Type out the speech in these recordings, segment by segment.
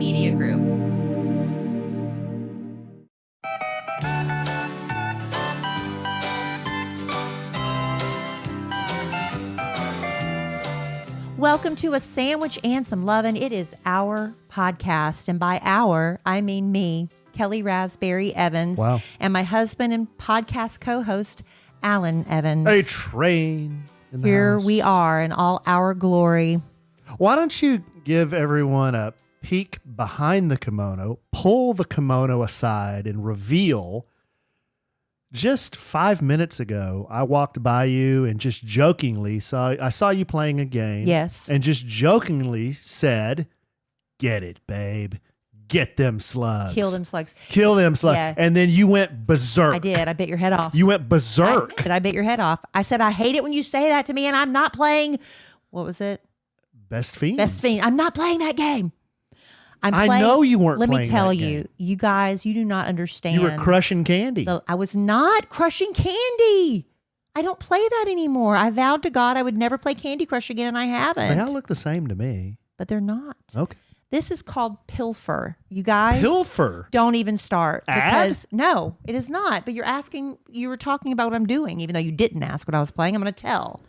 Media Group. Welcome to A Sandwich and Some Lovin'. It is our podcast, and by our, I mean me, Kelly Raspberry Evans, Wow. and my husband and podcast co-host, Alan Evans. A train in the Here house. we are in all our glory. Why don't you give everyone a peek behind the kimono, pull the kimono aside, and reveal just 5 minutes ago, I walked by you and just jokingly saw you playing a game. Yes. And just jokingly said, "Get it, babe. Get them slugs. Kill them slugs. Kill them slugs." Yeah. And then you went berserk. I did. I bit your head off. You went berserk. I bit your head off. I said, I hate it when you say that to me, and I'm not playing, what was it? Best Fiends. Best Fiend. I'm not playing that game. I know you weren't Let playing me tell that you, game. you guys, you do not understand. You were crushing candy. I was not crushing candy. I don't play that anymore. I vowed to God I would never play Candy Crush again, and I haven't. They all look the same to me. But they're not. Okay. This is called Pilfer. You guys. Pilfer? Don't even start. Ad? Because, no, it is not. But you were talking about what I'm doing, even though you didn't ask what I was playing. I'm going to tell.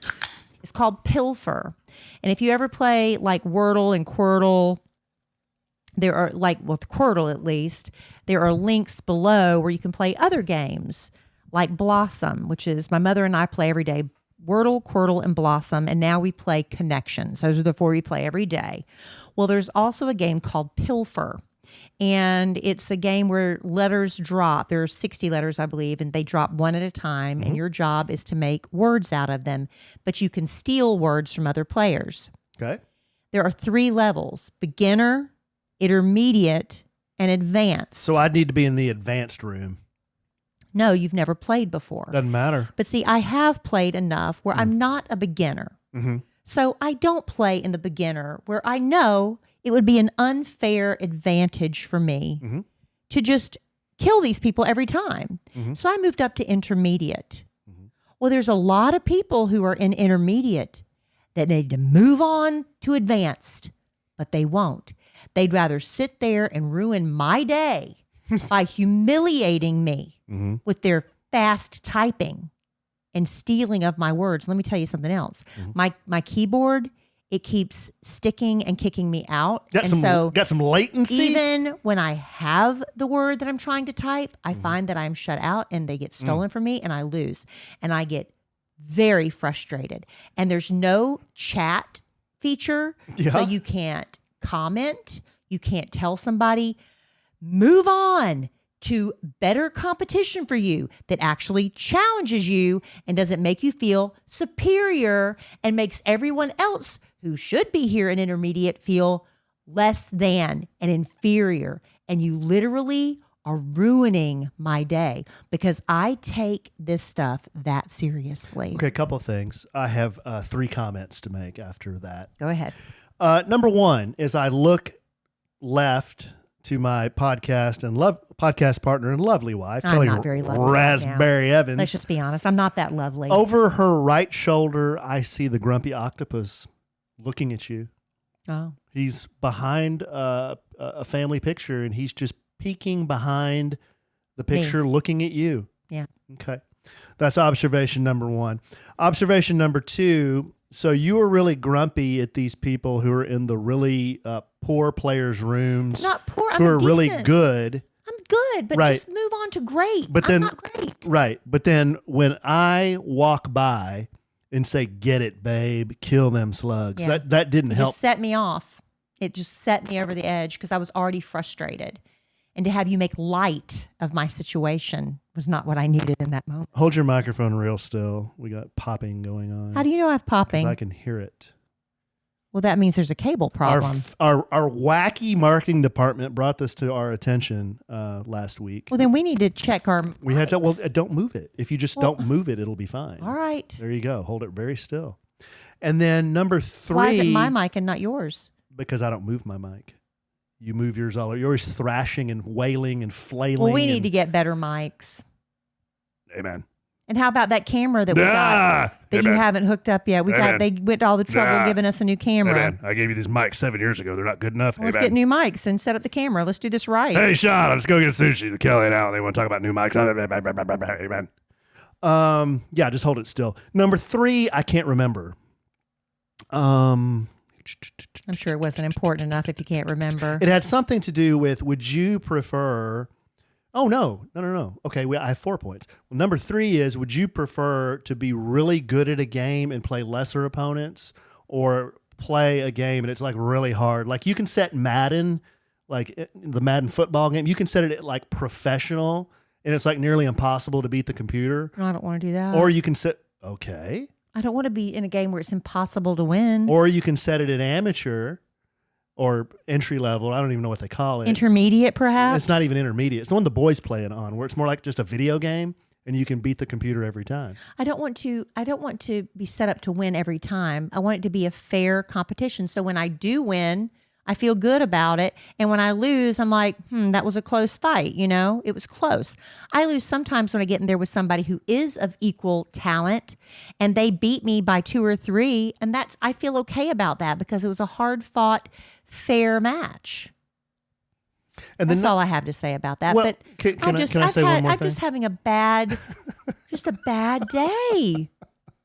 It's called Pilfer. And if you ever play like Wordle and Quirtle, there are with Quirtle at least, there are links below where you can play other games like Blossom, which is my mother and I play every day. Wordle, Quirtle, and Blossom. And now we play Connections. Those are the four we play every day. Well, there's also a game called Pilfer. And it's a game where letters drop. There are 60 letters, I believe, and they drop one at a time. Mm-hmm. And your job is to make words out of them. But you can steal words from other players. Okay. There are 3 levels: beginner, intermediate, and advanced. So I'd need to be in the advanced room. No, you've never played before. Doesn't matter. But see, I have played enough where I'm not a beginner. Mm-hmm. So I don't play in the beginner where I know it would be an unfair advantage for me to just kill these people every time. Mm-hmm. So I moved up to intermediate. Mm-hmm. Well, there's a lot of people who are in intermediate that need to move on to advanced, but they won't. They'd rather sit there and ruin my day by humiliating me with their fast typing and stealing of my words. Let me tell you something else. My keyboard, it keeps sticking and kicking me out. Got some latency? Even when I have the word that I'm trying to type, I find that I'm shut out and they get stolen from me and I lose. And I get very frustrated. And there's no chat feature, so you can't comment. You can't tell somebody, move on to better competition for you that actually challenges you and doesn't make you feel superior and makes everyone else who should be here in intermediate feel less than and inferior. And you literally are ruining my day because I take this stuff that seriously. Okay, a couple of things. I have 3 comments to make after that. Go ahead. Number 1 is I look left to my podcast partner and lovely wife, I'm Kelly not very lovely Raspberry right now. Evans. Let's just be honest. I'm not that lovely. Over her right shoulder, I see the grumpy octopus looking at you. Oh. He's behind a family picture, and he's just peeking behind the picture, looking at you. Yeah. Okay. That's observation number 1. Observation number 2, so you were really grumpy at these people who are in the really poor players' rooms. Not poor. Who are really good. I'm good, but Right. just move on to great. But then, I'm not great. Right. But then when I walk by and say, "Get it, babe, kill them slugs," Yeah. that didn't It help. just set me off. It just set me over the edge because I was already frustrated. And to have you make light of my situation was not what I needed in that moment. Hold your microphone real still. We got popping going on. How do you know I have popping? 'Cause I can hear it. Well, that means there's a cable problem. Our wacky marketing department brought this to our attention last week. Well, then we need to check our... We had to, don't move it. If you just don't move it, it'll be fine. All right. There you go. Hold it very still. And then number 3. Why is it my mic and not yours? Because I don't move my mic. You move yours all over. You're always thrashing and wailing and flailing. Well, we need to get better mics. Amen. And how about that camera that we got that Hey, you man. haven't hooked up yet? Hey, They went to all the trouble Nah. giving us a new Hey, camera. man, I gave you these mics 7 years ago. They're not good enough. Let's hey, get man. new mics and set up the camera. Let's do this right. Hey, Sean, let's go get sushi. The Kellie and Allen. They want to talk about new mics. Hey, man. Yeah, just hold it still. Number 3, I can't remember. I'm sure it wasn't important enough if you can't remember. It had something to do with, would you prefer... Oh, no. Okay, I have 4 points. Well, number 3 is, would you prefer to be really good at a game and play lesser opponents, or play a game and it's like really hard? Like you can set Madden, like the Madden football game, you can set it at like professional and it's like nearly impossible to beat the computer. No, I don't want to do that. Or you can set, okay. I don't want to be in a game where it's impossible to win. Or you can set it at amateur or entry level. I don't even know what they call it. Intermediate, perhaps? It's not even intermediate. It's the one the boys play it on, where it's more like just a video game and you can beat the computer every time. I don't want to be set up to win every time. I want it to be a fair competition. So when I do win, I feel good about it. And when I lose, I'm like, that was a close fight. It was close. I lose sometimes when I get in there with somebody who is of equal talent and they beat me by 2 or 3. And I feel okay about that because it was a hard fought, fair match. And That's then all I have to say about that. Well, But can I say one more I'm thing? just having a bad day.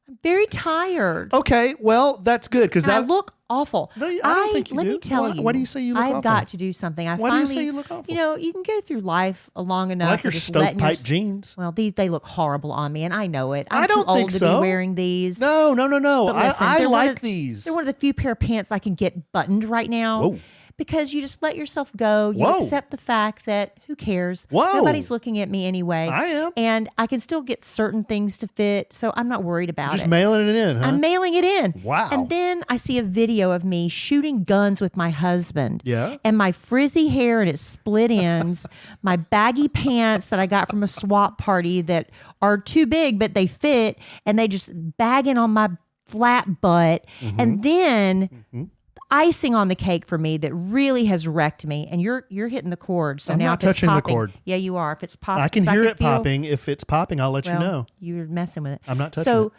I'm very tired. Okay, well, that's good because And I that look awful. No, I don't think you let do. me tell you. Why do you say you look awful? I've got to do something. Why do you say you look awful? You can go through life long enough. I like your and just letting stovepipe jeans. Well, they look horrible on me, and I know it. I'm I don't too old think to so. be wearing these. No. But listen, I they're one like of- these. They're one of the few pair of pants I can get buttoned right now. Whoa. Because you just let yourself go. You Whoa. accept the fact that who cares? Whoa. Nobody's looking at me anyway. I am. And I can still get certain things to fit, so I'm not worried about Just it. mailing it in, huh? I'm mailing it in. Wow. And then I see a video of me shooting guns with my husband. Yeah. And my frizzy hair and its split ends, my baggy pants that I got from a swap party that are too big, but they fit, and they just bagging on my flat butt. Mm-hmm. And then icing on the cake for me that really has wrecked me. And you're hitting the chord. So I'm now not if it's touching the popping, chord. Yeah, you are. If it's popping, I can 'cause hear it feel- popping. If it's popping, I'll let you know. You're messing with it. I'm not touching So it.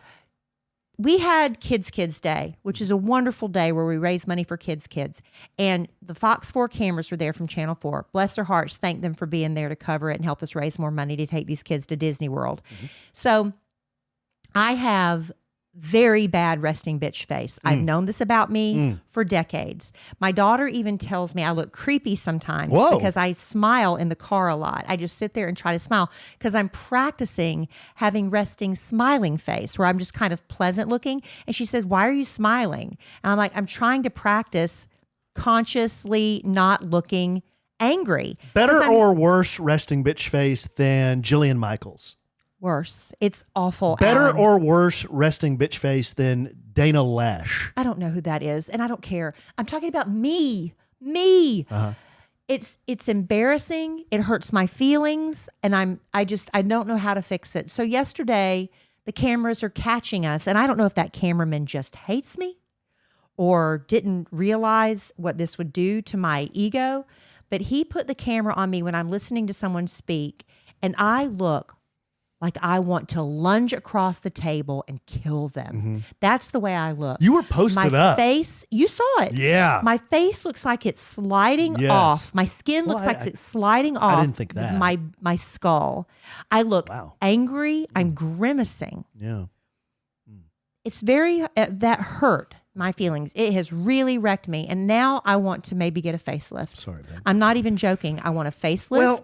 we had Kids Day, which is a wonderful day where we raise money for kids. And the Fox 4 cameras were there from Channel 4. Bless their hearts. Thank them for being there to cover it and help us raise more money to take these kids to Disney World. So I have very bad resting bitch face. I've known this about me for decades. My daughter even tells me I look creepy sometimes Whoa. because I smile in the car a lot. I just sit there and try to smile because I'm practicing having resting smiling face where I'm just kind of pleasant looking. And she says, "Why are you smiling?" And I'm like, "I'm trying to practice consciously not looking angry." Better 'Cause I'm- or worse resting bitch face than Jillian Michaels? Worse. It's awful. Better Alan. or worse resting bitch face than Dana Lash? I don't know who that is, and I don't care. I'm talking about me. Me. Uh-huh. It's embarrassing. It hurts my feelings, and I don't know how to fix it. So yesterday, the cameras are catching us, and I don't know if that cameraman just hates me or didn't realize what this would do to my ego, but he put the camera on me when I'm listening to someone speak, and I look like I want to lunge across the table and kill them. That's the way I look. You were posted My up. face, you saw it. Yeah. My face looks like it's sliding Yes. off. My skin Well, looks like it's sliding off. didn't think that. My skull. I look Wow. angry. I'm grimacing. Yeah. It's very, that hurt my feelings. It has really wrecked me. And now I want to maybe get a facelift. Sorry, man. I'm not even joking. I want a facelift. Well-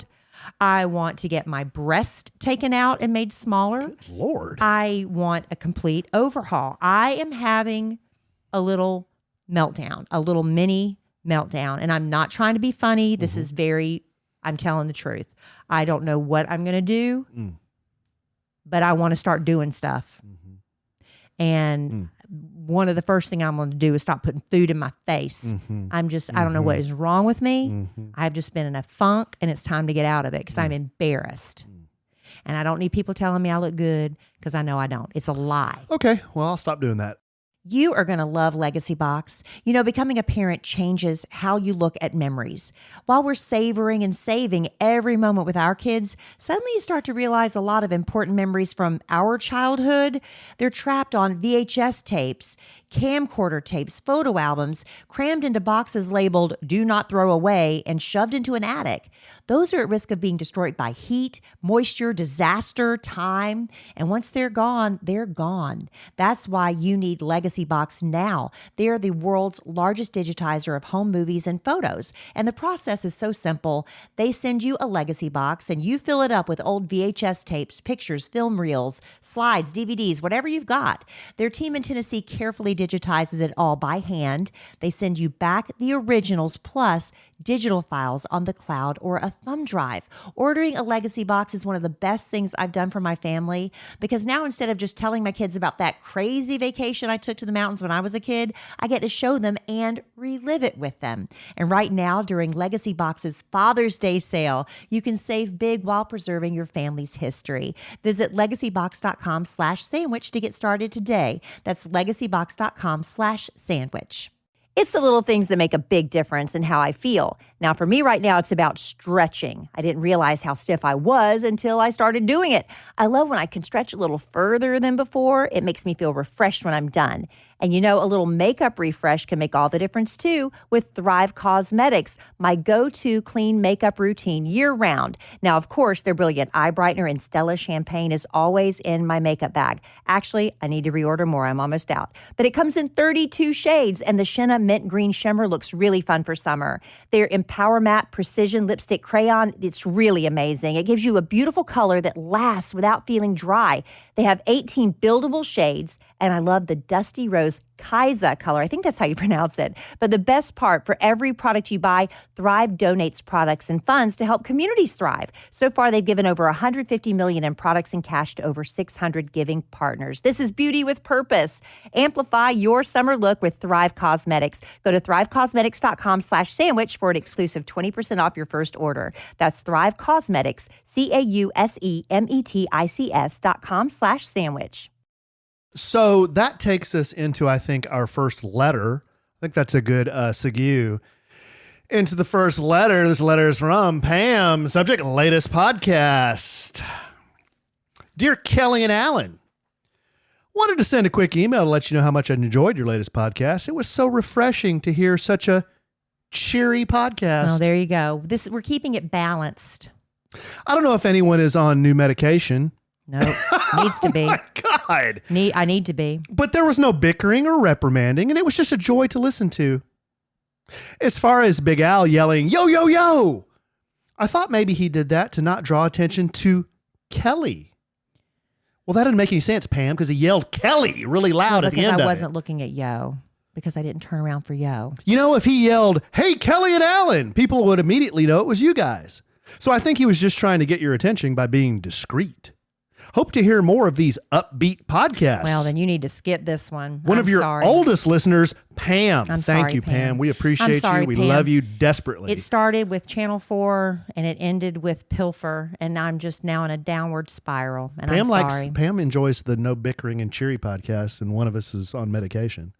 I want to get my breast taken out and made smaller. Good Lord. I want a complete overhaul. I am having a little meltdown, a little mini meltdown. And I'm not trying to be funny. This is I'm telling the truth. I don't know what I'm going to do, but I want to start doing stuff. And one of the first thing I'm going to do is stop putting food in my face. I don't know what is wrong with me. I've just been in a funk and it's time to get out of it because I'm embarrassed. And I don't need people telling me I look good because I know I don't. It's a lie. Okay, well, I'll stop doing that. You are going to love Legacy Box. You know, becoming a parent changes how you look at memories. While we're savoring and saving every moment with our kids, suddenly you start to realize a lot of important memories from our childhood. They're trapped on VHS tapes, camcorder tapes, photo albums, crammed into boxes labeled "Do Not Throw Away" and shoved into an attic. Those are at risk of being destroyed by heat, moisture, disaster, time. And once they're gone, they're gone. That's why you need Legacy Box now. They're the world's largest digitizer of home movies and photos. And the process is so simple. They send you a Legacy Box and you fill it up with old VHS tapes, pictures, film reels, slides, DVDs, whatever you've got. Their team in Tennessee carefully digitizes it all by hand. They send you back the originals plus digital files on the cloud or a thumb drive. Ordering a Legacy Box is one of the best things I've done for my family, because now instead of just telling my kids about that crazy vacation I took to the mountains when I was a kid, I get to show them and relive it with them. And right now, during Legacy Box's Father's Day sale, you can save big while preserving your family's history. Visit legacybox.com/sandwich to get started today. That's legacybox.com/sandwich. It's the little things that make a big difference in how I feel. Now, for me right now, it's about stretching. I didn't realize how stiff I was until I started doing it. I love when I can stretch a little further than before. It makes me feel refreshed when I'm done. And you know, a little makeup refresh can make all the difference too with Thrive Cosmetics, my go-to clean makeup routine year-round. Now, of course, their brilliant eye brightener and Stella champagne is always in my makeup bag. Actually, I need to reorder more. I'm almost out. But it comes in 32 shades, and the Shenna Mint Green Shimmer looks really fun for summer. Their Empower Matte Precision Lipstick Crayon, it's really amazing. It gives you a beautiful color that lasts without feeling dry. They have 18 buildable shades, and I love the Dusty Rose Kaisa color. I think that's how you pronounce it. But the best part, for every product you buy, Thrive donates products and funds to help communities thrive. So far, they've given over $150 million in products and cash to over 600 giving partners. This is beauty with purpose. Amplify your summer look with Thrive Cosmetics. Go to thrivecosmetics.com/sandwich for an exclusive 20% off your first order. That's Thrive Cosmetics, CAUSEMETICS.com/sandwich. So that takes us into, I think, our first letter. I think that's a good segue into the first letter. This letter is from Pam. Subject: latest podcast. Dear Kellie and Allen, wanted to send a quick email to let you know how much I enjoyed your latest podcast. It was so refreshing to hear such a cheery podcast. Well, there you go. We're keeping it balanced. I don't know if anyone is on new medication. No, needs to be. Oh my God. I need to be. But there was no bickering or reprimanding, and it was just a joy to listen to. As far as Big Al yelling, "Yo, yo, yo," I thought maybe he did that to not draw attention to Kellie. Well, that didn't make any sense, Pam, because he yelled Kellie really loud at the end of it. Because I wasn't looking at Yo, because I didn't turn around for Yo. You know, if he yelled, "Hey, Kellie and Allen," people would immediately know it was you guys. So I think he was just trying to get your attention by being discreet. Hope to hear more of these upbeat podcasts. Well, then you need to skip this one. One of your oldest listeners, Pam. Thank you, Pam. Pam. We appreciate you. We love you desperately. It started with Channel 4 and it ended with Pilfer, and I'm just now in a downward spiral. And I'm sorry. Pam enjoys the No Bickering and Cheery podcast, and one of us is on medication.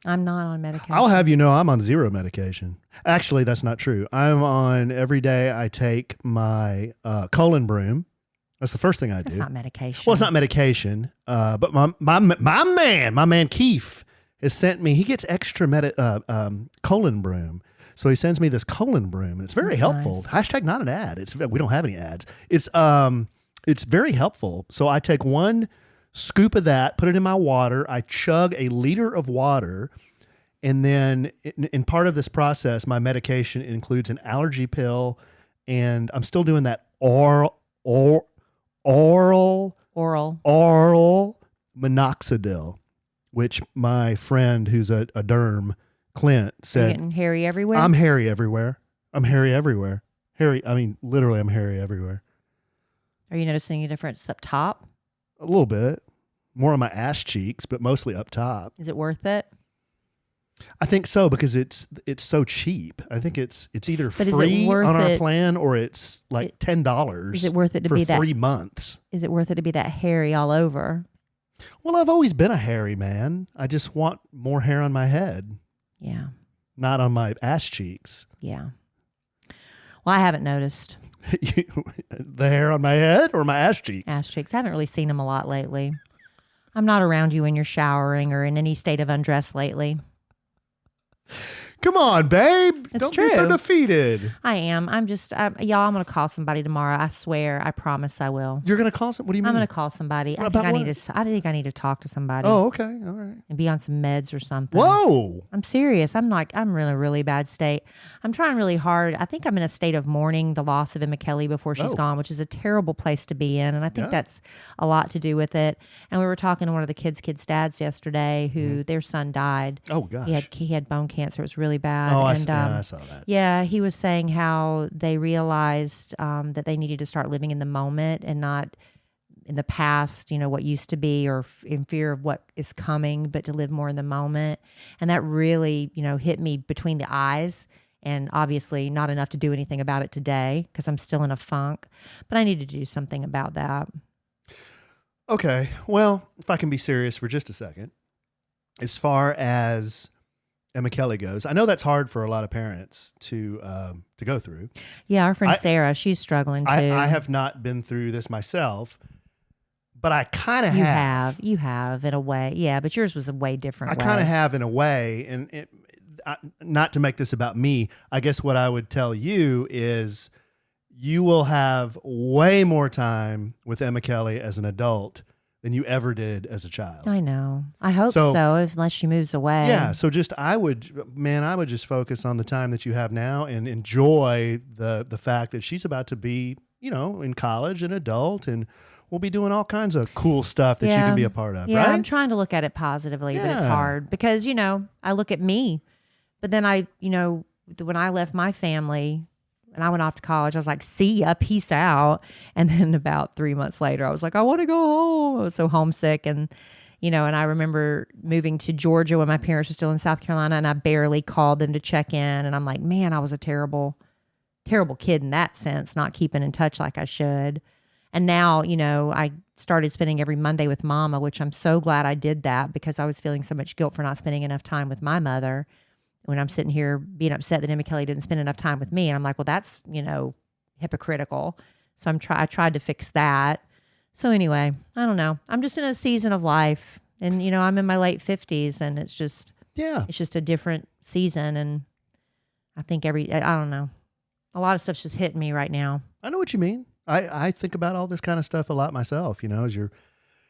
I'm not on medication. I'll have you know I'm on zero medication. Actually, that's not true. I'm on every day. I take my colon broom. That's the first thing I do. That's not medication. Well, it's not medication. But my man Keith has sent me. He gets extra colon broom, so he sends me this colon broom, and it's very helpful. Nice. # not an ad. We don't have any ads. It's very helpful. So I take one scoop of that, put it in my water. I chug a liter of water, and then in part of this process, my medication includes an allergy pill, and I'm still doing that oral minoxidil, which my friend who's a derm, Clint, said. Are you getting hairy everywhere? I'm hairy everywhere. Literally, I'm hairy everywhere. Are you noticing a difference up top? A little bit. More on my ass cheeks, but mostly up top. Is it worth it? I think so, because it's so cheap. I think it's either free on our plan or it's like $10. Is it worth it to for be that 3 months? Is it worth it to be that hairy all over? Well, I've always been a hairy man. I just want more hair on my head, Yeah. not on my ass cheeks. Yeah. Well, I haven't noticed The hair on my head or my ass cheeks? ass cheeks. I haven't really seen them a lot lately. I'm not around you when you're showering or in any state of undress lately. Come on, babe. It's Don't true. be so defeated. I am. Y'all, I'm going to call somebody tomorrow. I swear. I promise I will. You're going to call some? What do you mean? I'm going to call somebody. I About think what? I need to talk to somebody Oh, okay. All right. and be on some meds or something. Whoa. I'm serious. I'm in a really bad state. I'm trying really hard. I think I'm in a state of mourning the loss of Emma Kelly before she's Oh. gone, which is a terrible place to be in. And I think Yeah. that's a lot to do with it. And we were talking to one of the kids' dads yesterday who their son died. Oh, gosh. He had bone cancer. It was really bad. Oh, and I saw that. yeah, he was saying how they realized that they needed to start living in the moment and not in the past, what used to be or in fear of what is coming, but to live more in the moment. And that really, hit me between the eyes, and obviously not enough to do anything about it today because I'm still in a funk, but I need to do something about that. Okay. Well, if I can be serious for just a second, as far as Emma Kelly goes, I know that's hard for a lot of parents to go through. Yeah, our friend Sarah, she's struggling too. I have not been through this myself, but I kind of have. You have in a way. Yeah, but yours was a way different I kind of have in a way. And not to make this about me, I guess what I would tell you is you will have way more time with Emma Kelly as an adult than you ever did as a child. I know. I hope so, unless she moves away. Yeah. So I would just focus on the time that you have now and enjoy the fact that she's about to be, in college, an adult, and we'll be doing all kinds of cool stuff that you can be a part of, yeah, right? I'm trying to look at it positively, but it's hard because, I look at me, but then when I left my family and I went off to college, I was like, see ya, peace out. And then about 3 months later, I was like, I want to go home. I was so homesick. And, and I remember moving to Georgia when my parents were still in South Carolina, and I barely called them to check in. And I'm like, man, I was a terrible, terrible kid in that sense, not keeping in touch like I should. And now, I started spending every Monday with Mama, which I'm so glad I did that because I was feeling so much guilt for not spending enough time with my mother. When I'm sitting here being upset that Emma Kelly didn't spend enough time with me. And I'm like, well, that's, hypocritical. So I tried to fix that. So anyway, I don't know. I'm just in a season of life, and, I'm in my late 50s, and it's just a different season. And I think I don't know. A lot of stuff's just hitting me right now. I know what you mean. I think about all this kind of stuff a lot myself, as you're.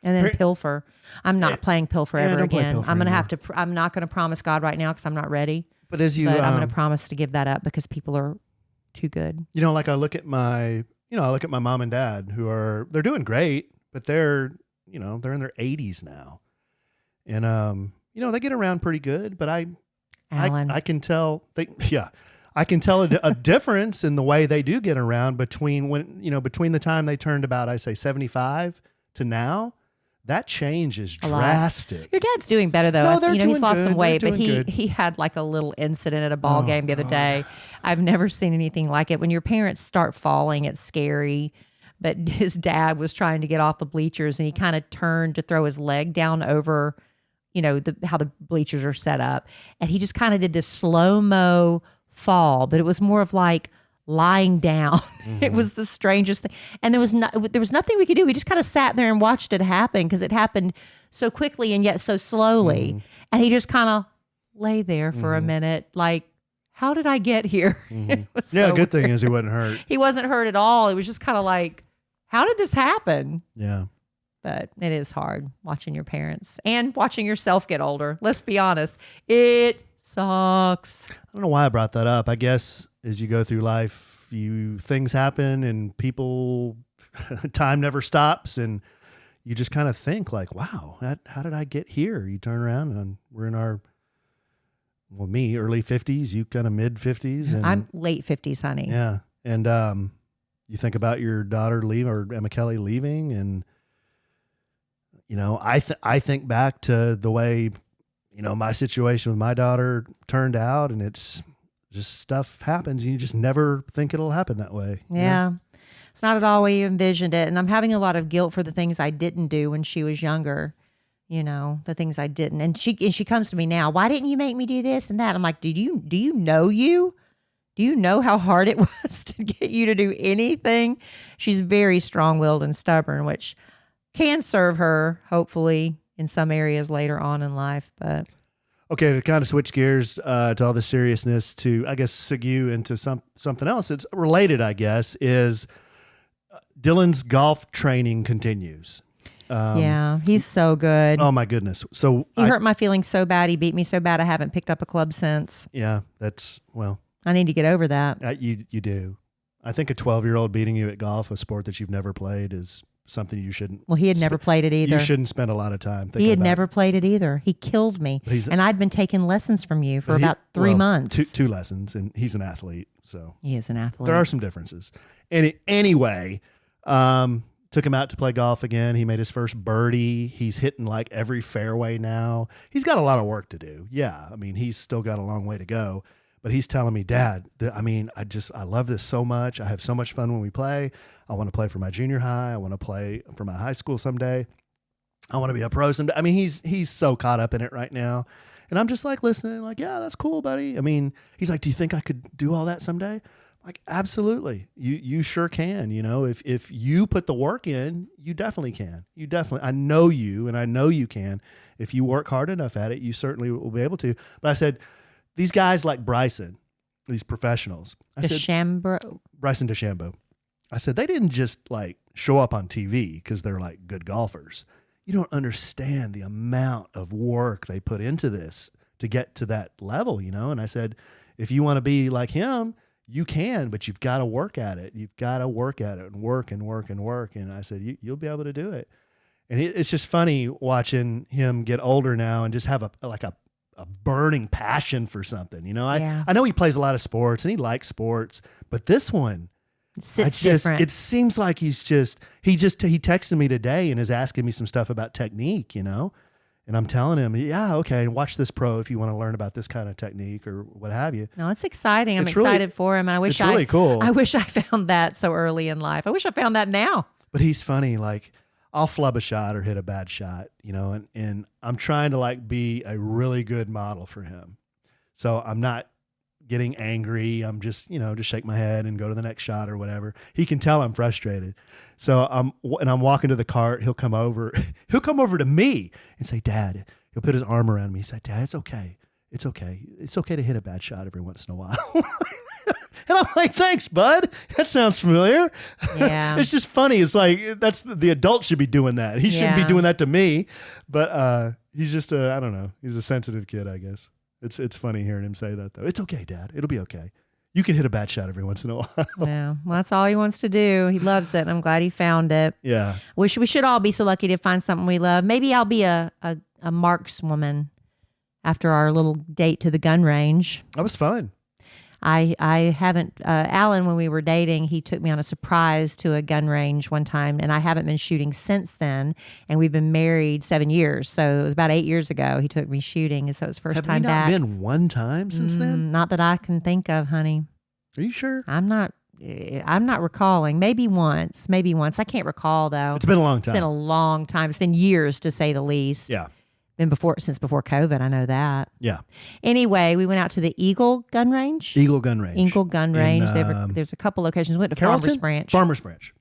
And then pilfer. I'm not playing pilfer ever don't play again. pilfer I'm going to anymore. have to, I'm not going to promise God right now because I'm not ready. But I'm going to promise to give that up because people are too good. Like I look at my mom and dad they're doing great, but they're in their 80s now. And, they get around pretty good, but I can tell I can tell a difference in the way they do get around between between the time they turned about, I say 75 to now. That change is drastic. Your dad's doing better though. No, they're he's doing lost good. some weight, They're but doing good. he had like a little incident at a ball game the other day. I've never seen anything like it. When your parents start falling, it's scary. But his dad was trying to get off the bleachers, and he kind of turned to throw his leg down over, how the bleachers are set up, and he just kind of did this slow-mo fall, but it was more of like lying down. It was the strangest thing. And there was nothing we could do. We just kind of sat there and watched it happen because it happened so quickly and yet so slowly. And he just kind of lay there for a minute like, how did I get here? Good thing is he wasn't hurt. He wasn't hurt at all. It was just kind of like, how did this happen? Yeah. But it is hard watching your parents and watching yourself get older. Let's be honest. It sucks. I don't know why I brought that up. I guess as you go through life, things happen and time never stops, and you just kind of think like, wow, how did I get here? You turn around and we're in our, me, early 50s, you kind of mid 50s. And I'm late 50s, honey. Yeah. And you think about your daughter leaving, or Emma Kelly leaving, and I think back to the way, my situation with my daughter turned out, and it's just stuff happens. And you just never think it'll happen that way. Yeah. It's not at all the way you envisioned it. And I'm having a lot of guilt for the things I didn't do when she was younger. the things I didn't. And she comes to me now, why didn't you make me do this and that? I'm like, do you know you? Do you know how hard it was to get you to do anything? She's very strong-willed and stubborn, which can serve her, hopefully, in some areas later on in life. But Okay, to kind of switch gears to all the seriousness, to I guess segue into something else. It's related, I guess. Is Dylan's golf training continues? Yeah, he's so good. Oh my goodness! So He hurt my feelings so bad. He beat me so bad. I haven't picked up a club since. Yeah, that's I need to get over that. You do. I think a 12-year-old beating you at golf, a sport that you've never played, is something you shouldn't. Well, he had never played it either. You shouldn't spend a lot of time thinking He had about never played it either. He killed me. And I'd been taking lessons from you for about 3 months. Two lessons, and he's an athlete, so He is an athlete. there are some differences. Anyway, took him out to play golf again. He made his first birdie. He's hitting like every fairway now. He's got a lot of work to do. Yeah, I mean, he's still got a long way to go. But he's telling me, Dad, I love this so much. I have so much fun when we play. I want to play for my junior high. I want to play for my high school someday. I want to be a pro someday. I mean, he's so caught up in it right now. And I'm just like listening, like, yeah, that's cool, buddy. I mean, he's like, do you think I could do all that someday? I'm like, absolutely. You sure can. If you put the work in, you definitely can. I know you, and I know you can. If you work hard enough at it, you certainly will be able to. But I said, these guys like Bryson, these professionals. Bryson DeChambeau. I said, they didn't just like show up on TV because they're like good golfers. You don't understand the amount of work they put into this to get to that level, And I said, if you want to be like him, you can, but you've got to work at it. You've got to work at it and work and work and work. And I said, you'll be able to do it. And it's just funny watching him get older now and just have a burning passion for something. I know he plays a lot of sports and he likes sports, but this one, different. It seems like he texted me today and is asking me some stuff about technique, and I'm telling him, yeah, okay, watch this pro if you want to learn about this kind of technique or what have you. No, it's exciting. I'm excited for him. And I wish it's really cool. I wish I found that so early in life. I wish I found that now. But he's funny. Like, I'll flub a shot or hit a bad shot, and I'm trying to like be a really good model for him. So I'm not getting angry. I'm just, just shake my head and go to the next shot or whatever. He can tell I'm frustrated. So I'm walking to the cart. He'll come over to me and say, Dad, he'll put his arm around me. He said, Dad, it's okay. It's okay. It's okay to hit a bad shot every once in a while. And I'm like, thanks, bud. That sounds familiar. Yeah. It's just funny. It's like, that's the adult should be doing that. He shouldn't be doing that to me, but he's just I don't know. He's a sensitive kid, I guess. It's funny hearing him say that though. It's okay, Dad. It'll be okay. You can hit a bad shot every once in a while. Yeah. Well, that's all he wants to do. He loves it. And I'm glad he found it. Yeah. We should all be so lucky to find something we love. Maybe I'll be a markswoman after our little date to the gun range. That was fun. I haven't, Alan, when we were dating, he took me on a surprise to a gun range one time, and I haven't been shooting since then. And we've been married 7 years. So it was about 8 years ago he took me shooting. And so it was first time back. Have you not been one time since then? Not that I can think of, honey. Are you sure? I'm not recalling. Maybe once. I can't recall though. It's been a long time. It's been a long time. It's been years to say the least. Yeah. Since before COVID, I know that. Yeah. Anyway, we went out to the Eagle Gun Range. Eagle Gun Range. There's a couple locations. We went to Carrollton? Farmers Branch. Farmers Branch.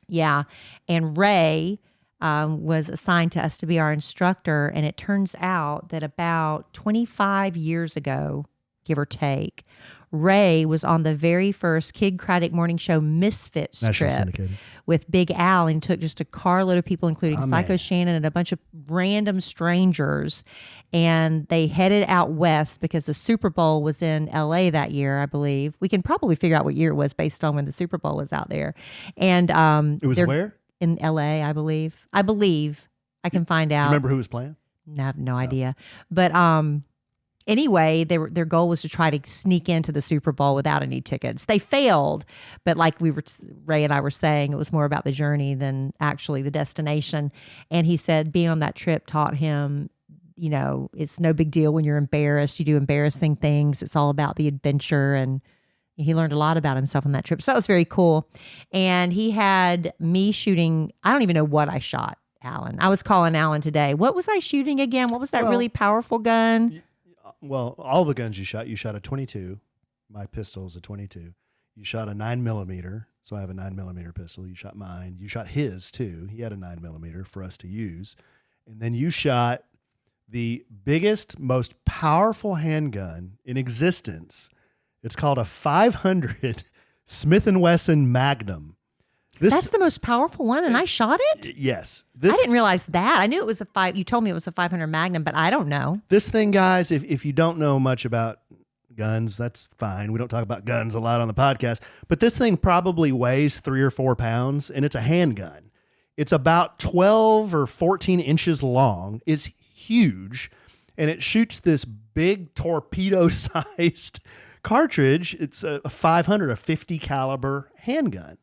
Yeah. And Ray was assigned to us to be our instructor. And it turns out that about 25 years ago, give or take, Ray was on the very first Kid Craddock morning show Misfits National trip Syndicated. with Big Al, and took just a carload of people, including Psycho man. Shannon and a bunch of random strangers. And they headed out west because the Super Bowl was in LA that year, I believe. We can probably figure out what year it was based on when the Super Bowl was out there. And it was where? In LA, I believe. I can find out. Remember who was playing? I have no idea. But anyway, their goal was to try to sneak into the Super Bowl without any tickets. They failed, but like Ray and I were saying, it was more about the journey than actually the destination. And he said being on that trip taught him, it's no big deal when you're embarrassed. You do embarrassing things. It's all about the adventure. And he learned a lot about himself on that trip. So that was very cool. And he had me shooting, I don't even know what I shot Allen. I was calling Allen today. What was I shooting again? What was that Well, really powerful gun? Well, all the guns you shot a 22. My pistol is a 22. You shot a 9mm, so I have a 9mm pistol. You shot mine. You shot his too. He had a 9mm for us to use. And then you shot the biggest, most powerful handgun in existence. It's called a 500 Smith & Wesson Magnum. That's the most powerful one, and I shot it? Yes. I didn't realize that. I knew it was you told me it was a 500 Magnum, but I don't know. This thing, guys, if you don't know much about guns, that's fine. We don't talk about guns a lot on the podcast, but this thing probably weighs 3 or 4 pounds, and it's a handgun. It's about 12 or 14 inches long. It's huge, and it shoots this big torpedo-sized cartridge. It's a 500, a 50 caliber handgun.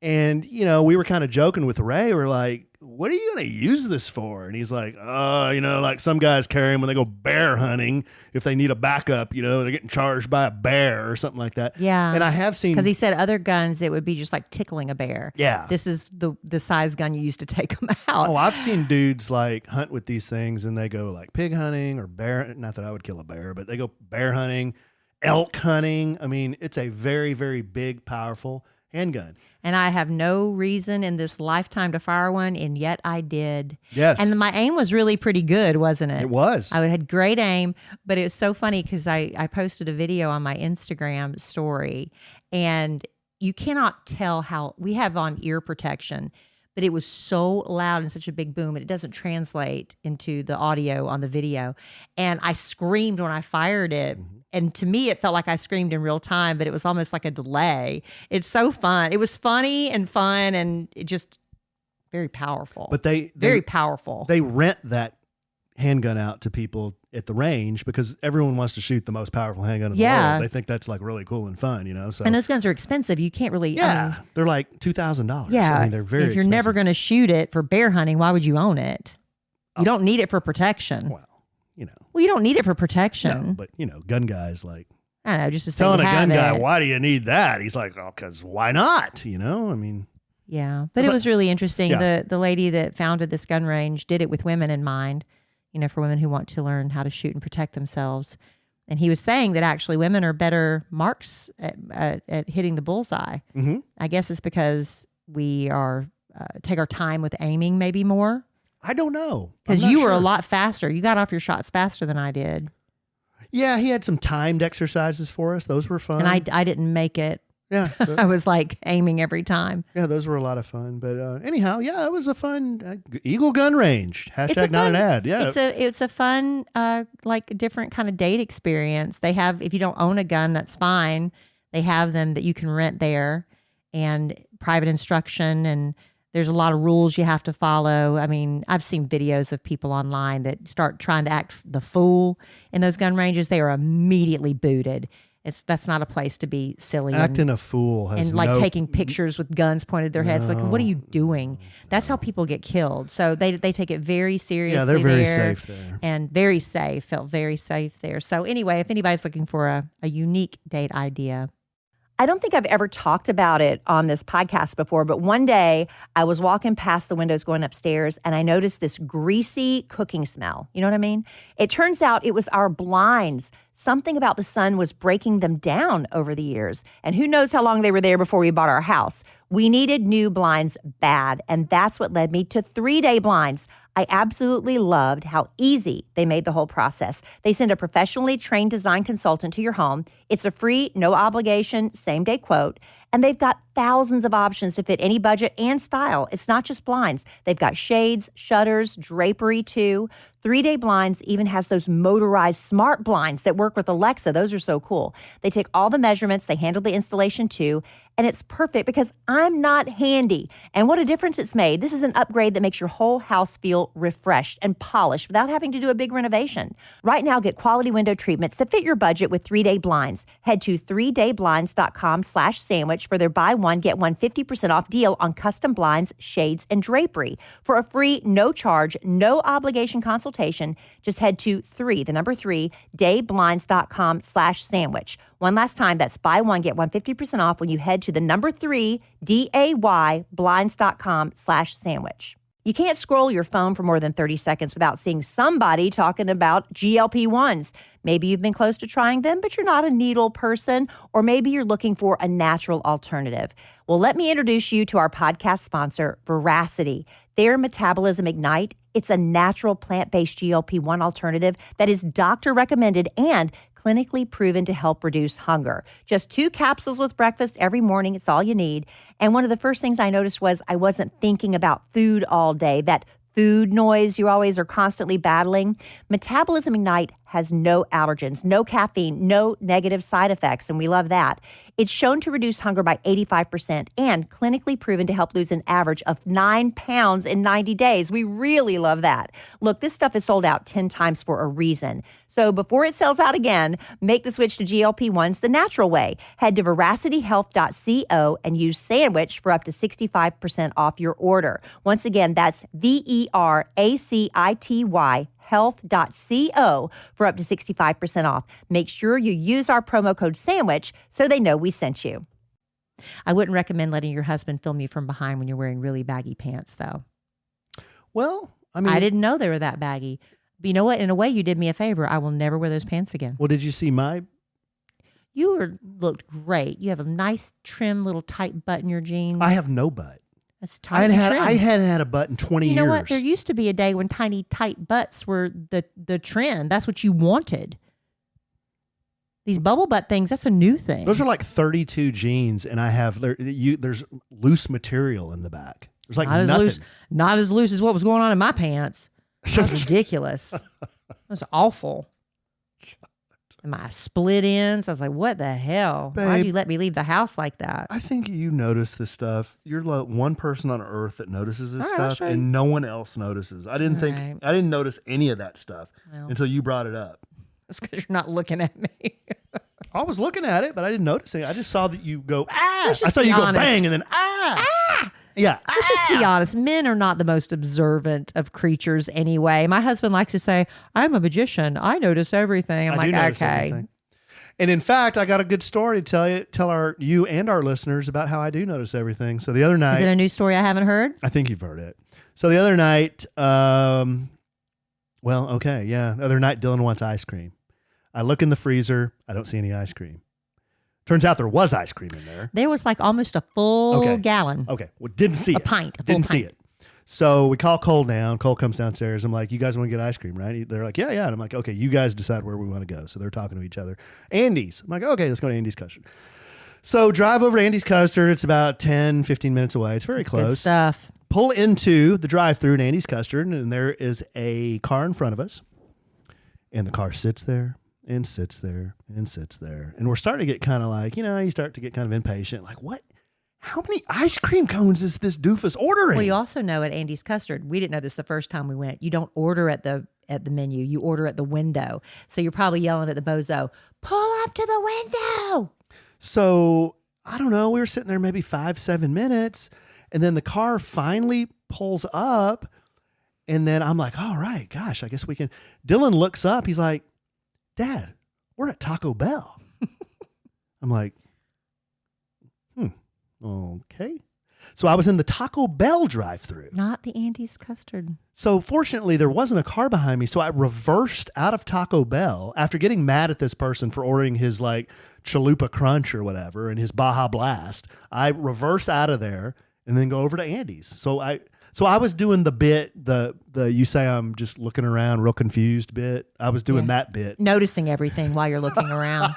And, we were kind of joking with Ray. We're like, what are you going to use this for? And he's like, like some guys carry them when they go bear hunting. If they need a backup, they're getting charged by a bear or something like that. Yeah. And I have seen. Because he said other guns, it would be just like tickling a bear. Yeah. This is the size gun you use to take them out. Oh, I've seen dudes like hunt with these things and they go like pig hunting or bear. Not that I would kill a bear, but they go bear hunting, elk hunting. I mean, it's a very, very big, powerful handgun. And I have no reason in this lifetime to fire one, and yet I did. Yes. And my aim was really pretty good, wasn't it? It was. I had great aim, but it was so funny because I posted a video on my Instagram story, and you cannot tell how we have on ear protection, but it was so loud and such a big boom, and it doesn't translate into the audio on the video. And I screamed when I fired it. Mm-hmm. And to me, it felt like I screamed in real time, but it was almost like a delay. It's so fun. It was funny and fun, and it just very powerful. But they very powerful. They rent that handgun out to people at the range because everyone wants to shoot the most powerful handgun in the world. They think that's like really cool and fun, So and those guns are expensive. You can't really. Yeah, they're like $2,000. Yeah, I mean, they're very. If you're expensive. never going to shoot it for bear hunting, why would you own it? You don't need it for protection. Well, you don't need it for protection. No, but gun guys like. I don't know, just to say telling a gun it. guy, why do you need that? He's like, oh, because why not? I mean. Yeah, but it was really interesting. Yeah. The lady that founded this gun range did it with women in mind, for women who want to learn how to shoot and protect themselves. And he was saying that actually women are better marks at hitting the bullseye. Mm-hmm. I guess it's because we are take our time with aiming maybe more. I don't know. Because you were a lot faster. You got off your shots faster than I did. Yeah, he had some timed exercises for us. Those were fun. And I didn't make it. Yeah. I was like aiming every time. Yeah, those were a lot of fun. But anyhow, yeah, it was a fun Eagle Gun Range. Hashtag not an ad. Yeah. It's a fun, like different kind of date experience. They have, if you don't own a gun, that's fine. They have them that you can rent there and private instruction, and there's a lot of rules you have to follow. I mean, I've seen videos of people online that start trying to act the fool in those gun ranges. They are immediately booted. That's not a place to be silly. Acting a fool has and like taking pictures with guns pointed at their heads. Like, what are you doing? That's how people get killed. So they take it very seriously. Yeah, they're very safe there. And very safe. Felt very safe there. So anyway, if anybody's looking for a unique date idea. I don't think I've ever talked about it on this podcast before, but one day I was walking past the windows going upstairs and I noticed this greasy cooking smell. You know what I mean? It turns out it was our blinds. Something about the sun was breaking them down over the years. And who knows how long they were there before we bought our house. We needed new blinds bad, and that's what led me to 3-Day Blinds. I absolutely loved how easy they made the whole process. They send a professionally trained design consultant to your home. It's a free, no obligation, same-day quote. And they've got thousands of options to fit any budget and style. It's not just blinds. They've got shades, shutters, drapery too. 3-Day Blinds even has those motorized smart blinds that work with Alexa. Those are so cool. They take all the measurements. They handle the installation too. And it's perfect because I'm not handy. And what a difference it's made. This is an upgrade that makes your whole house feel refreshed and polished without having to do a big renovation. Right now, get quality window treatments that fit your budget with 3-Day Blinds. Head to 3dayblinds.com/sandwich for their buy one, get one 50% off deal on custom blinds, shades, and drapery. For a free, no charge, no obligation consultation, just head to dayblinds.com/sandwich. One last time, that's buy one, get one 50% off when you head to the 3dayblinds.com/sandwich. You can't scroll your phone for more than 30 seconds without seeing somebody talking about GLP-1s. Maybe you've been close to trying them, but you're not a needle person, or maybe you're looking for a natural alternative. Well, let me introduce you to our podcast sponsor, Veracity. Their Metabolism Ignite, it's a natural plant-based GLP-1 alternative that is doctor recommended and clinically proven to help reduce hunger. Just 2 capsules with breakfast every morning. It's all you need. And one of the first things I noticed was I wasn't thinking about food all day, that food noise you always are constantly battling. Metabolism Ignite has no allergens, no caffeine, no negative side effects, and we love that. It's shown to reduce hunger by 85% and clinically proven to help lose an average of 9 pounds in 90 days. We really love that. Look, this stuff is sold out 10 times for a reason. So before it sells out again, make the switch to GLP-1s the natural way. Head to veracityhealth.co and use sandwich for up to 65% off your order. Once again, that's VERACITY health.co for up to 65% off. Make sure you use our promo code SANDWICH so they know we sent you. I wouldn't recommend letting your husband film you from behind when you're wearing really baggy pants, though. Well, I mean, I didn't know they were that baggy. But you know what? In a way, you did me a favor. I will never wear those pants again. well, did you see my? Looked great. You have a nice, trim, little tight butt in your jeans. I have no butt. That's tight and trim. I hadn't had a butt in 20 years. You know what? There used to be a day when tiny, tight butts were the trend. That's what you wanted. These bubble butt things, that's a new thing. Those are like 32 jeans, and I have there's loose material in the back. There's like nothing. Not as loose as what was going on in my pants. That's ridiculous. That was awful. And my split ends. I was like, what the hell? Babe, Why'd you let me leave the house like that? I think you notice this stuff. You're the one person on earth that notices this All right, I'll stuff, show you. and no one else notices. I didn't Right. I didn't notice any of that stuff Well. until you brought it up. It's because you're not looking at me. I was looking at it, but I didn't notice it. I just saw that you go, ah. Let's I just saw be you go honest. bang, and then ah. Yeah. Let's just be honest. Men are not the most observant of creatures anyway. My husband likes to say, I'm a magician. I notice everything. I'm I do like, notice okay. everything. And in fact, I got a good story to tell you and our listeners about how I do notice everything. So the other night, Is it a new story I haven't heard? I think you've heard it. So the other night, the other night Dylan wants ice cream. I look in the freezer. I don't see any ice cream. Turns out there was ice cream in there. There was like almost a full Okay. gallon. Okay. Well, didn't see it. A pint. A full Didn't see pint. it. So we call Cole down. Cole comes downstairs. I'm like, you guys want to get ice cream, right? They're like, yeah. And I'm like, okay, you guys decide where we want to go. So they're talking to each other. Andy's. I'm like, okay, let's go to Andy's Custard. So drive over to Andy's Custard. It's about 10, 15 minutes away. It's very Good close. stuff. Pull into the drive-through in Andy's Custard, and there is a car in front of us. And the car sits there and sits there and sits there. And we're starting to get kind of like, you start to get kind of impatient. Like, what? How many ice cream cones is this doofus ordering? Well, you also know at Andy's Custard, we didn't know this the first time we went. You don't order at the menu. You order at the window. So you're probably yelling at the bozo, pull up to the window. So, I don't know. We were sitting there maybe 5-7 minutes. And then the car finally pulls up. And then I'm like, all right, gosh, I guess we can. Dylan looks up. He's like, Dad, we're at Taco Bell. I'm like, okay. So I was in the Taco Bell drive-thru. Not the Andy's Custard. So fortunately, there wasn't a car behind me. So I reversed out of Taco Bell after getting mad at this person for ordering his like Chalupa Crunch or whatever and his Baja Blast. I reverse out of there and then go over to Andy's. So I was doing the bit, the you say I'm just looking around real confused bit. I was doing that bit. Noticing everything while you're looking around.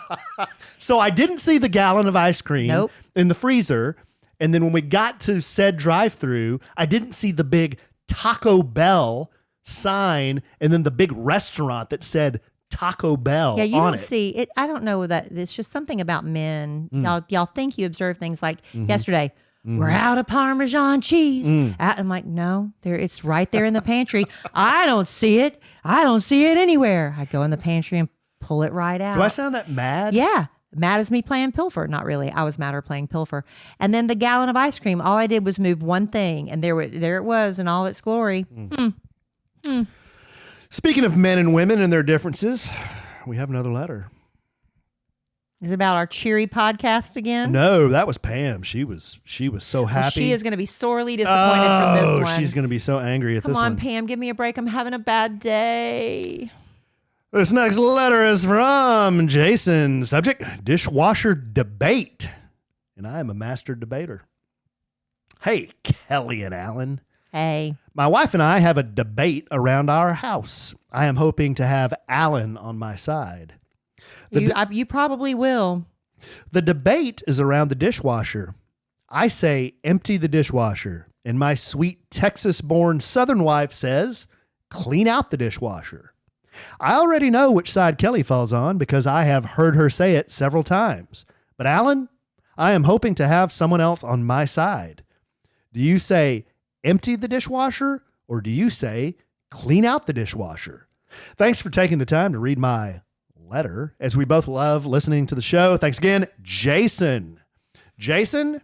So I didn't see the gallon of ice cream Nope. in the freezer. And then when we got to said drive-through, I didn't see the big Taco Bell sign and then the big restaurant that said Taco Bell Yeah, you on don't it. see it. I don't know that it's just something about men. Y'all think you observe things like yesterday. We're out of Parmesan cheese. I'm like, no, it's right there in the pantry. I don't see it. I don't see it anywhere. I go in the pantry and pull it right out. Do I sound that mad? Yeah. Mad as me playing Pilfer. Not really. I was madder playing Pilfer. And then the gallon of ice cream, all I did was move one thing, and there it was in all its glory. Speaking of men and women and their differences, we have another letter. Is it about our cheery podcast again? No, that was Pam. She was so happy. Well, she is going to be sorely disappointed from this one. She's going to be so angry at Come this on, one. Pam, give me a break. I'm having a bad day. This next letter is from Jason. Subject, dishwasher debate. And I am a master debater. Hey, Kellie and Allen. Hey. My wife and I have a debate around our house. I am hoping to have Allen on my side. You probably will. The debate is around the dishwasher. I say empty the dishwasher, and my sweet Texas-born Southern wife says clean out the dishwasher. I already know which side Kellie falls on because I have heard her say it several times. But Allen, I am hoping to have someone else on my side. Do you say empty the dishwasher, or do you say clean out the dishwasher? Thanks for taking the time to read my letter, as we both love listening to the show. Thanks again, Jason. Jason,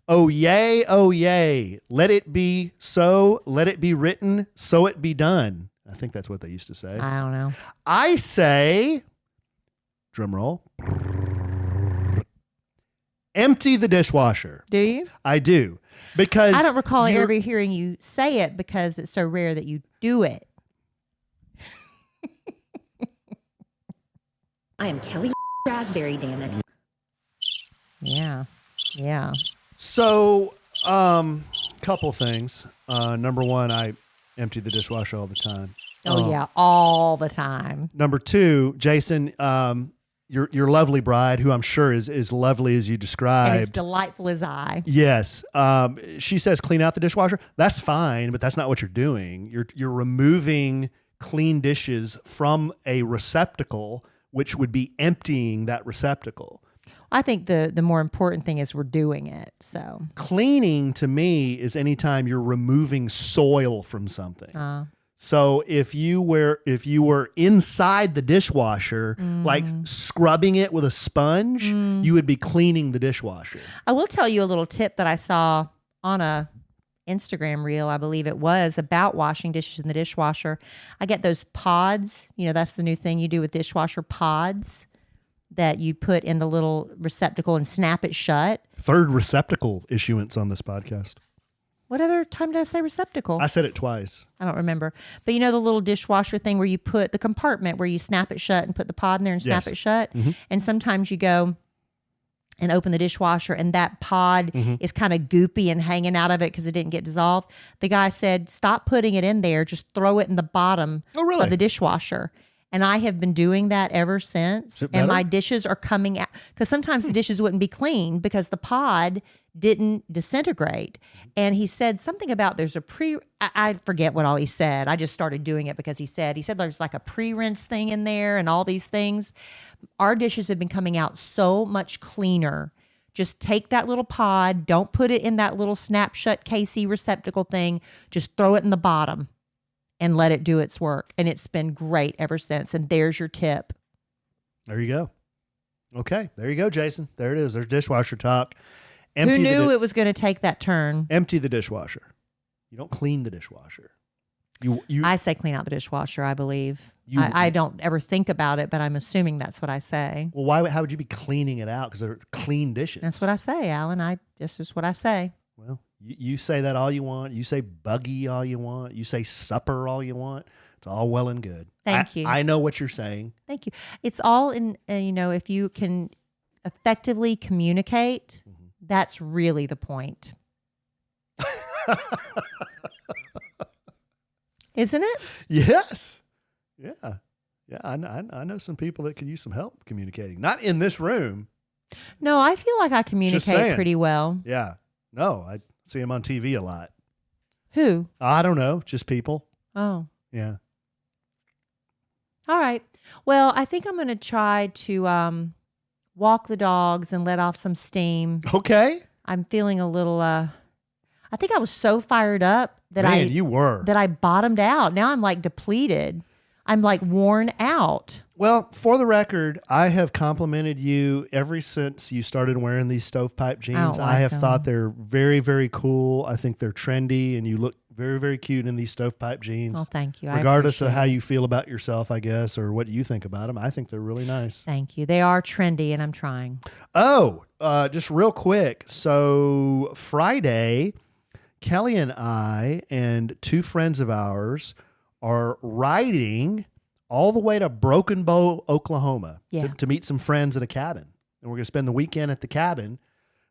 oh yay, let it be so, let it be written, so it be done. I think that's what they used to say. I don't know. I say, drum roll, empty the dishwasher. Do you? I do. Because I don't recall ever hearing you say it because it's so rare that you do it. I am Kellie Raspberry, damn it. Yeah. Yeah. So, couple things. Number one, I empty the dishwasher all the time. Oh, yeah. All the time. Number two, Jason, your lovely bride, who I'm sure is lovely as you And as described. delightful as I. Yes. She says clean out the dishwasher. That's fine, but that's not what you're doing. You're removing clean dishes from a receptacle, which would be emptying that receptacle. I think the more important thing is we're doing it. So Cleaning to me is anytime you're removing soil from something. So if you were inside the dishwasher, like scrubbing it with a sponge, you would be cleaning the dishwasher. I will tell you a little tip that I saw on a Instagram reel, I believe it was, about washing dishes in the dishwasher. I get those pods. You know, that's the new thing you do with dishwasher pods that you put in the little receptacle and snap it shut. Third receptacle issuance on this podcast. What other time did I say receptacle? I said it twice. I don't remember. But you know the little dishwasher thing where you put the compartment where you snap it shut and put the pod in there and snap Yes. it shut? And sometimes you go and open the dishwasher and that pod is kind of goopy and hanging out of it because it didn't get dissolved. The guy said, stop putting it in there. Just throw it in the bottom of the dishwasher. And I have been doing that ever since. And my dishes are coming out. Because sometimes the dishes wouldn't be clean because the pod didn't disintegrate. And he said something about there's a I forget what all he said. I just started doing it because he said there's like a pre-rinse thing in there and all these things. Our dishes have been coming out so much cleaner. Just take that little pod. Don't put it in that little snapshot KC receptacle thing. Just throw it in the bottom and let it do its work. And it's been great ever since. And there's your tip. There you go. Okay, there you go, Jason. There it is. There's dishwasher talk. Who knew it was going to take that turn? Empty the dishwasher. You don't clean the dishwasher. You. I say clean out the dishwasher, I believe. I don't ever think about it, but I'm assuming that's what I say. Well, how would you be cleaning it out? Because they're clean dishes. That's what I say, Alan. That's just what I say. Well, you say that all you want. You say buggy all you want. You say supper all you want. It's all well and good. Thank you. I know what you're saying. Thank you. It's all in, if you can effectively communicate, that's really the point. Isn't it? Yes. Yeah. Yeah. I know some people that could use some help communicating. Not in this room. No, I feel like I communicate pretty well. Yeah. No, I see them on TV a lot. Who? I don't know. Just people. Oh. Yeah. All right. Well, I think I'm going to try to walk the dogs and let off some steam. Okay. I'm feeling a little, I think I was so fired up that you were. that I bottomed out. Now I'm like depleted. I'm like worn out. Well, for the record, I have complimented you ever since you started wearing these stovepipe jeans. like I have them. thought they're very, very cool. I think they're trendy, and you look very, very cute in these stovepipe jeans. Oh, thank you. I Regardless of appreciate how it. you feel about yourself, I guess, or what you think about them, I think they're really nice. Thank you. They are trendy, and I'm trying. Oh, just real quick. So Friday, Kelly and I and two friends of ours are riding all the way to Broken Bow, Oklahoma Yeah. to meet some friends at a cabin. And we're going to spend the weekend at the cabin.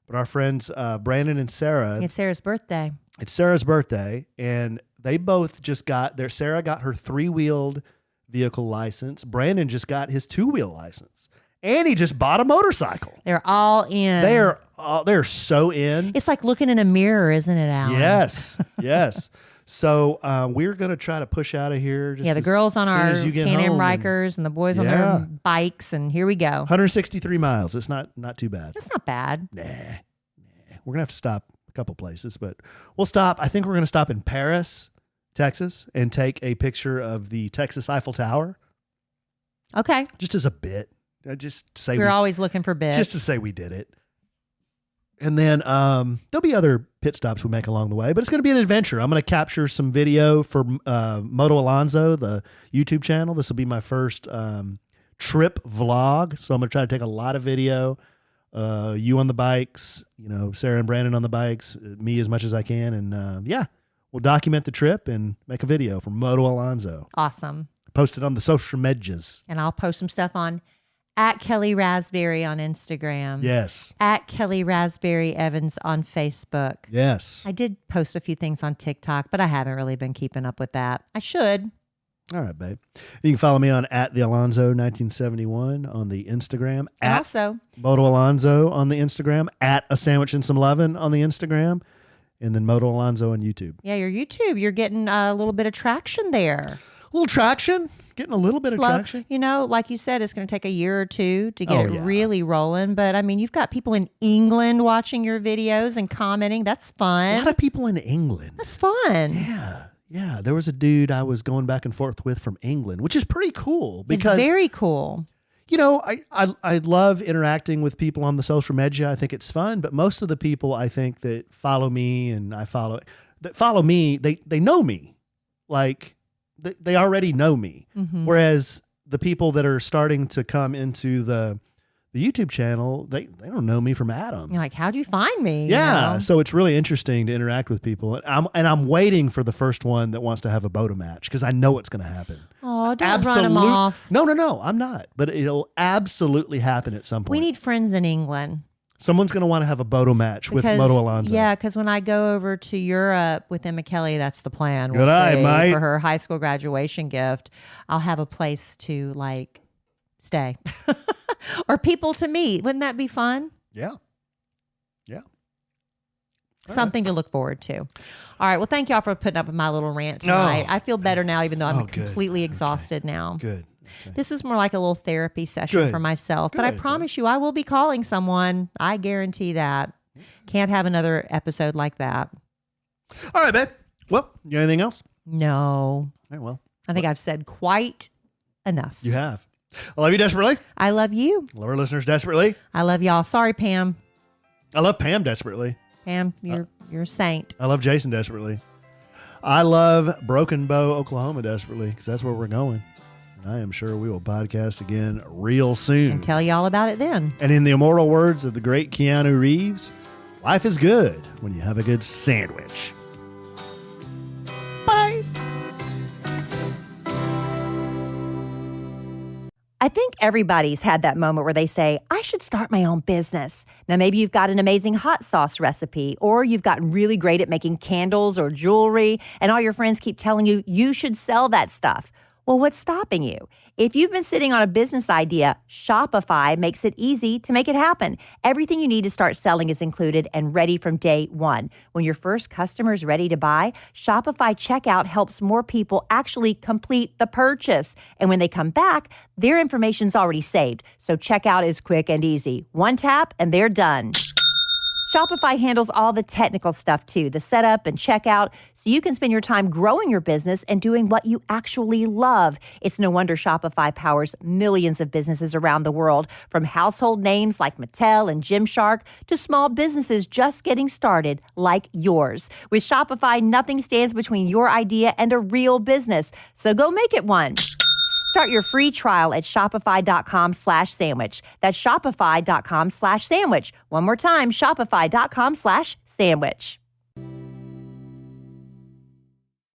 But our friends, Brandon and Sarah, It's Sarah's birthday. it's Sarah's birthday, and they both just got their, Sarah got her 3-wheeled vehicle license. Brandon just got his 2-wheel license. And he just bought a motorcycle. They're all in. They're so in. It's like looking in a mirror, isn't it, Alan? Yes, yes. So we're going to try to push out of here. Just Yeah, the girls on soon our as you get Can-Am home, and Rikers and the boys on Yeah. their bikes, and here we go. 163 miles. It's not too bad. That's not bad. Nah. We're going to have to stop a couple places, but we'll stop. I think we're going to stop in Paris, Texas, and take a picture of the Texas Eiffel Tower Okay. just as a bit. Just to say We're we, always looking for bits. just to say we did it. And then there'll be other pit stops we make along the way, but it's going to be an adventure. I'm going to capture some video for Moto Alonso, the YouTube channel. This will be my first trip vlog. So I'm going to try to take a lot of video. You on the bikes, Sarah and Brandon on the bikes, me as much as I can. And we'll document the trip and make a video for Moto Alonso. Awesome. Post it on the social medias. And I'll post some stuff on at Kelly Raspberry on Instagram. Yes. At Kelly Raspberry Evans on Facebook. Yes. I did post a few things on TikTok, but I haven't really been keeping up with that. I should. All right, babe. You can follow me on at the Alonzo 1971 on the Instagram, And at also, Moto Alonzo on the Instagram, at A Sandwich and Some Lovin' on the Instagram, and then Moto Alonzo on YouTube. yeah, your YouTube, you're getting a little bit of traction there. A little traction, getting a little bit of Slow. traction. Like you said, it's going to take a year or two to get Oh, it yeah. really rolling. But I mean, you've got people in England watching your videos and commenting. That's A lot fun. of people in England. That's fun. Yeah. There was a dude I was going back and forth with from England, which is pretty cool because It's very cool. I love interacting with people on the social media. I think it's fun, but most of the people I think that follow me and that follow me, they know me. Like they already know me. Mhm. Whereas the people that are starting to come into the YouTube channel, they don't know me from Adam. You're like, how'd you find me? Yeah, so it's really interesting to interact with people. I'm waiting for the first one that wants to have a Boda match because I know it's going to happen. Oh, don't run them off. No, I'm not. But it'll absolutely happen at some point. We need friends in England. Someone's going to want to have a Bodo match with Moto Alonso. Yeah, because when I go over to Europe with Emma Kelly, that's the plan. Good eye, mate. For her high school graduation gift, I'll have a place to stay or people to meet. Wouldn't that be fun? Yeah. Something to look forward to. All right. Well, thank y'all for putting up with my little rant tonight. I feel better now, even though I'm good. completely exhausted now. Good. This is more like a little therapy session Good. for myself. But I Good. promise you, I will be calling someone. I guarantee that. Can't have another episode like that. All right, babe. Well, you got anything else? No. All right, well, I think I've said quite enough. you have. I love you desperately. I love you. I love our listeners desperately. I love y'all. Sorry, Pam. I love Pam desperately. Pam, you're a saint. I love Jason desperately. I love Broken Bow, Oklahoma desperately because that's where we're going. And I am sure we will podcast again real soon. And tell y'all about it then. And in the immortal words of the great Keanu Reeves, life is good when you have a good sandwich. Bye. I think everybody's had that moment where they say, I should start my own business. Now, maybe you've got an amazing hot sauce recipe, or you've gotten really great at making candles or jewelry, and all your friends keep telling you you should sell that stuff. Well, what's stopping you? If you've been sitting on a business idea, Shopify makes it easy to make it happen. Everything you need to start selling is included and ready from day one. When your first customer is ready to buy, Shopify Checkout helps more people actually complete the purchase. And when they come back, their information's already saved. So checkout is quick and easy. One tap and they're done. Shopify handles all the technical stuff too, the setup and checkout, so you can spend your time growing your business and doing what you actually love. It's no wonder Shopify powers millions of businesses around the world, from household names like Mattel and Gymshark to small businesses just getting started like yours. With Shopify, nothing stands between your idea and a real business. So go make it one. Start your free trial at shopify.com/sandwich. That's shopify.com/sandwich. One more time, shopify.com/sandwich.